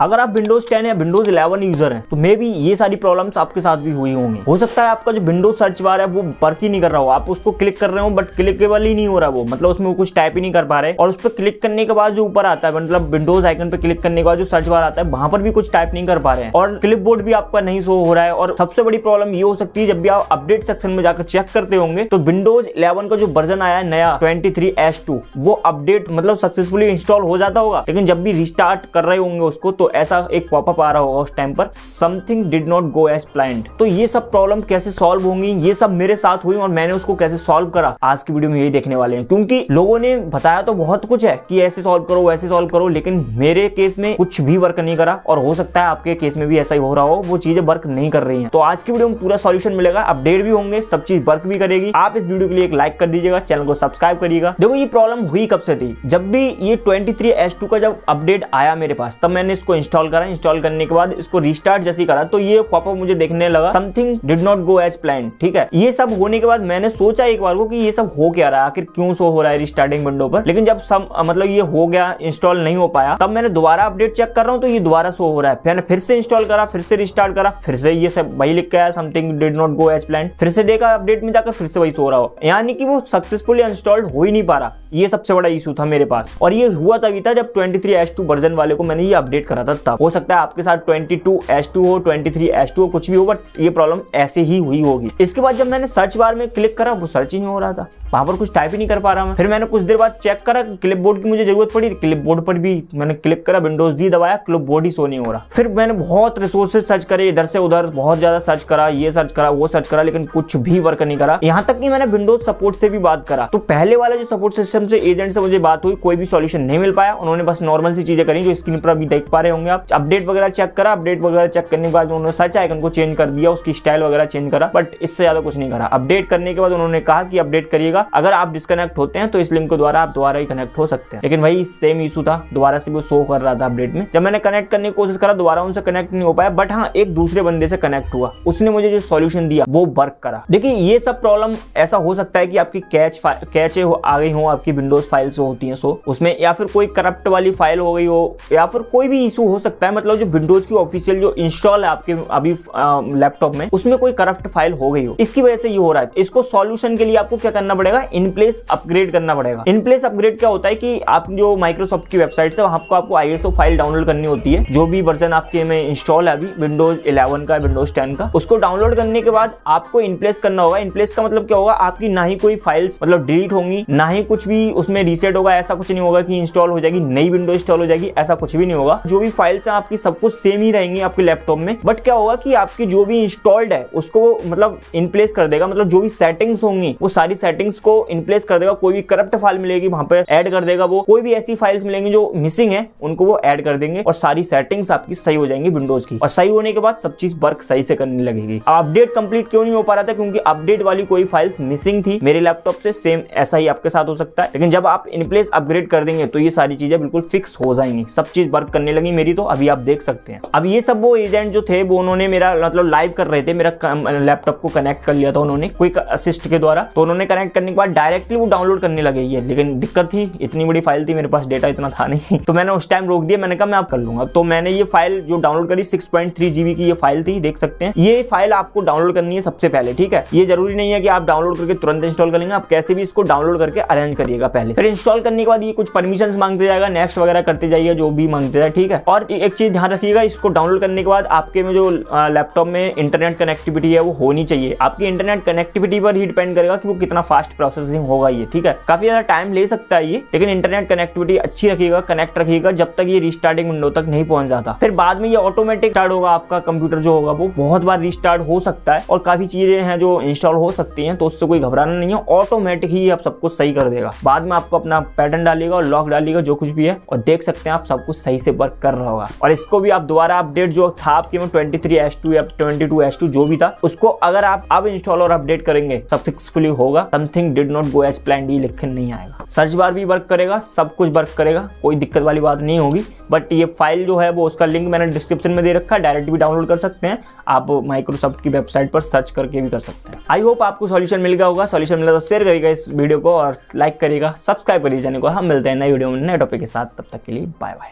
अगर आप विंडोज 10 या विंडोज 11 यूजर हैं तो मे बी ये सारी प्रॉब्लम्स आपके साथ भी हुई होंगी। हो सकता है आपका जो विंडोज सर्च बार है वो वर्क ही नहीं कर रहा हो, आप उसको क्लिक कर रहे हो बट क्लिकेबल ही नहीं हो रहा, वो मतलब उसमें वो कुछ टाइप ही नहीं कर पा रहे, और उस पर क्लिक करने के बाद जो ऊपर आता है मतलब विंडोज आइकन पे क्लिक करने के बाद जो सर्च बार आता है वहां पर भी कुछ टाइप नहीं कर पा रहे हैं, और क्लिपबोर्ड भी आपका नहीं शो हो रहा है। और सबसे बड़ी प्रॉब्लम ये हो सकती है जब भी आप अपडेट सेक्शन में जाकर चेक करते होंगे तो विंडोज 11 का जो वर्जन आया है नया 23H2 वो अपडेट मतलब सक्सेसफुली इंस्टॉल हो जाता होगा, लेकिन जब भी रिस्टार्ट कर रहे होंगे उसको तो ऐसा एक पॉपअप आ रहा होगा उस टाइम पर something did not go as planned. तो ये सब प्रॉब्लम कैसे सॉल्व होंगी, ये सब मेरे साथ हुई और मैंने उसको कैसे सॉल्व करा आज की वीडियो में यही देखने वाले हैं। क्योंकि लोगों ने बताया तो बहुत कुछ है कि ऐसे सॉल्व करो वैसे सॉल्व करो, लेकिन मेरे केस में कुछ भी वर्क नहीं करा, और हो सकता है आपके केस में भी ऐसा ही हो रहा हो, वो चीजें वर्क नहीं कर रही हैं। तो आज की वीडियो में पूरा सॉल्यूशन मिलेगा, अपडेट भी होंगे, सब चीज वर्क भी करेगी। आप इस वीडियो के लिए एक लाइक कर दीजिएगा, चैनल को सब्सक्राइब करिएगा। देखो ये प्रॉब्लम हुई कब से थी, जब भी ये 23H2 का जब अपडेट आया मेरे पास तब मैंने इसको इंस्टॉल करा। इंस्टॉल करने के बाद इसको रिस्टार्ट जैसे करा तो ये पॉपअप मुझे देखने लगा something did not go as planned. ठीक है, ये सब होने के बाद मैंने सोचा एक बार को कि ये सब हो क्या रहा है, आखिर क्यों शो हो रहा है रिस्टार्टिंग विंडो पर। लेकिन जब सब मतलब ये हो गया, इंस्टॉल नहीं हो पाया, तब मैंने दोबारा अपडेट चेक कर रहा हूं तो ये दोबारा शो हो रहा है। मैंने फिर से इंस्टॉल करा, फिर से रिस्टार्ट करा, फिर से ये सब वही लिख के आया something did not go as planned. फिर से देखा अपडेट में जाकर फिर से वही शो रहा हो, यानी कि वो सक्सेसफुली इंस्टॉल्ड हो ही नहीं पा रहा। ये सबसे बड़ा इशू था मेरे पास, और ये हुआ तभी था जब 23H2 वर्जन वाले को मैंने ये अपडेट करा था तब। हो सकता है आपके साथ 22H2 हो, 23H2 हो, कुछ भी हो, बट ये प्रॉब्लम ऐसे ही हुई होगी। इसके बाद जब मैंने सर्च बार में क्लिक करा वो सर्च ही नहीं हो रहा था, वहां पर कुछ टाइप ही नहीं कर पा रहा मैं। फिर मैंने कुछ देर बाद चेक करा, क्लिपबोर्ड की मुझे जरूरत पड़ी, क्लिपबोर्ड पर भी मैंने क्लिक करा, विंडोज डी दबाया, क्लिपबोर्ड ही शो नहीं हो रहा। फिर मैंने बहुत रिसोर्सेज सर्च करे, इधर से उधर बहुत ज्यादा सर्च करा, ये सर्च करा वो सर्च करा, लेकिन कुछ भी वर्क नहीं करा। यहाँ तक कि मैंने विंडोज सपोर्ट से भी बात करा तो पहले वाले जो सपोर्ट सिस्टम से एजेंट से मुझे बात हुई, कोई भी सॉल्यूशन नहीं मिल पाया। उन्होंने बस नॉर्मल सी चीजें करी जो स्क्रीन पर अभी देख पा रहे होंगे आप। अपडेट वगैरह चेक करा, अपडेट वगैरह चेक करने के बाद उन्होंने सर्च आइकन को चेंज कर दिया, उसकी स्टाइल वगैरह चेंज करा, बट इससे ज्यादा कुछ नहीं करा। अपडेट करने के बाद उन्होंने कहा कि अपडेट करिएगा, अगर आप डिस्कनेक्ट होते हैं तो इस लिंक के द्वारा आप दोबारा ही कनेक्ट हो सकते हैं। लेकिन वही सेम इशू था, दोबारा से वो शो कर रहा था अपडेट में। जब मैंने कनेक्ट करने की कोशिश करा दोबारा उनसे कनेक्ट नहीं हो पाया, बट हाँ एक दूसरे बंदे से कनेक्ट हुआ, उसने मुझे जो सॉल्यूशन दिया वो वर्क करा। देखिए ये सब प्रॉब्लम ऐसा हो सकता है कि आपकी कैचे आ गई हो, आपकी विंडोज फाइल से होती है सो उसमें, या फिर कोई करप्ट वाली फाइल हो गई हो, या फिर कोई भी इशू हो सकता है। मतलब जो विंडोज की ऑफिशियल जो इंस्टॉल है आपके अभी लैपटॉप में उसमें कोई करप्ट फाइल हो गई हो, इसकी वजह से ये हो रहा है। इसको सॉल्यूशन के लिए आपको क्या करना पड़ेगा, इन प्लेस अपग्रेड करना पड़ेगा। इन प्लेस अपग्रेड क्या होता है कि आप जो माइक्रोसॉफ्ट की वेबसाइट से वहां आपको ISO फाइल डाउनलोड करनी होती है, जो भी वर्जन आपके में इंस्टॉल है अभी विंडोज 11 का, विंडोज 10 का, उसको डाउनलोड करने के बाद आपको इन प्लेस करना होगा। इन प्लेस का मतलब क्या होगा, आपकी ना ही कोई फाइल्स मतलब डिलीट होंगी, ना ही कुछ भी उसमें रीसेट होगा। ऐसा कुछ नहीं होगा कि इंस्टॉल हो जाएगी नई विंडो इंस्टॉल हो जाएगी, ऐसा कुछ भी नहीं होगा। जो भी फाइल्स हैं आपकी सब कुछ सेम ही रहेंगी आपके लैपटॉप में, बट क्या होगा कि आपकी जो भी इंस्टॉल्ड है उसको मतलब इन प्लेस कर देगा। मतलब जो भी सेटिंग्स होंगी वो सारी सेटिंग्स को इन प्लेस कर देगा। कोई भी करप्ट फाइल मिलेगी वहां पे ऐड कर देगा वो, कोई भी ऐसी फाइल्स मिलेंगी जो मिसिंग है उनको वो ऐड कर देंगे, और सारी सेटिंग्स आपकी सही हो जाएंगी विंडोज की। और सही होने के बाद सब चीज वर्क सही से करने लगेगी। अपडेट कंप्लीट क्यों नहीं हो पा रहा था, क्योंकि अपडेट वाली कोई फाइल्स मिसिंग थी मेरे लैपटॉप से। सेम ऐसा ही आपके साथ हो सकता है, लेकिन जब आप इन प्लेस अपग्रेड कर देंगे तो ये सारी चीजें बिल्कुल फिक्स हो जाएंगी, सब चीज वर्क करने लगी मेरी। तो अभी आप देख सकते हैं। अब ये सब वो एजेंट जो थे वो उन्होंने मेरा मतलब लाइव कर रहे थे, मेरा लैपटॉप को कनेक्ट कर लिया था उन्होंने क्विक असिस्ट के द्वारा। तो उन्होंने कनेक्ट करने के बाद डायरेक्टली वो डाउनलोड करने लगे ये, लेकिन दिक्कत थी इतनी बड़ी फाइल थी, मेरे पास डेटा इतना था नहीं तो मैंने उस टाइम रोक दिया। मैंने कहा मैं आप कर लूंगा। तो मैंने ये फाइल जो डाउनलोड करी 6.3 GB की ये फाइल थी, देख सकते हैं। ये फाइल आपको डाउनलोड करनी है सबसे पहले, ठीक है। ये जरूरी नहीं है कि आप डाउनलोड करके तुरंत इंस्टॉल करेंगे, आप कैसे भी इसको डाउनलोड करके अरेंज करिएगा पहले। फिर इंस्टॉल करने के बाद ये कुछ परमिशंस मांगते जाएगा, नेक्स्ट वगैरह करते जाइए जो भी मांगते जाए, ठीक है। और एक चीज ध्यान रखिएगा, इसको डाउनलोड करने के बाद आपके में जो लैपटॉप में इंटरनेट कनेक्टिविटी है वो होनी चाहिए। आपकी इंटरनेट कनेक्टिविटी पर ही डिपेंड करेगा कि वो कितना फास्ट प्रोसेसिंग होगा ये, ठीक है। काफी ज्यादा टाइम ले सकता है ये, लेकिन इंटरनेट कनेक्टिविटी अच्छी रखिएगा, कनेक्ट रखिएगा जब तक ये रिस्टार्टिंग विंडो तक नहीं पहुंच जाता। फिर बाद में ये ऑटोमेटिक स्टार्ट होगा, आपका कंप्यूटर जो होगा वो बहुत बार रिस्टार्ट हो सकता है, और काफी चीजें हैं जो इंस्टॉल हो सकती हैं, तो उससे कोई घबराना नहीं है। ऑटोमेटिक ही आप सब कुछ सही कर देगा। बाद में आपको अपना पैटर्न डालिएगा और लॉक डालिएगा जो कुछ भी है, और देख सकते हैं आप सब कुछ सही से वर्क कर रहा होगा। और इसको भी आप दोबारा अपडेट जो था आपके में 23H2 या 22H2 जो भी था, उसको अगर आप अब इंस्टॉल और अपडेट करेंगे सक्सेसफुली होगा। Something did not go as planned ये लिखकर नहीं आएगा। सर्च बार भी वर्क करेगा, सब कुछ वर्क करेगा, कोई दिक्कत वाली बात नहीं होगी। बट ये फाइल जो है वो उसका लिंक मैंने डिस्क्रिप्शन में दे रखा है, डायरेक्ट भी डाउनलोड कर सकते हैं आप, माइक्रोसॉफ्ट की वेबसाइट पर सर्च करके भी कर सकते हैं। आई होप आपको सॉल्यूशन मिल गया होगा। सॉल्यूशन मिला तो शेयर करिएगा इस वीडियो को और लाइक करिएगा, सब्सक्राइब करिए चैनल को। हम मिलते हैं नई वीडियो में नए टॉपिक के साथ, तब तक के लिए बाय बाय।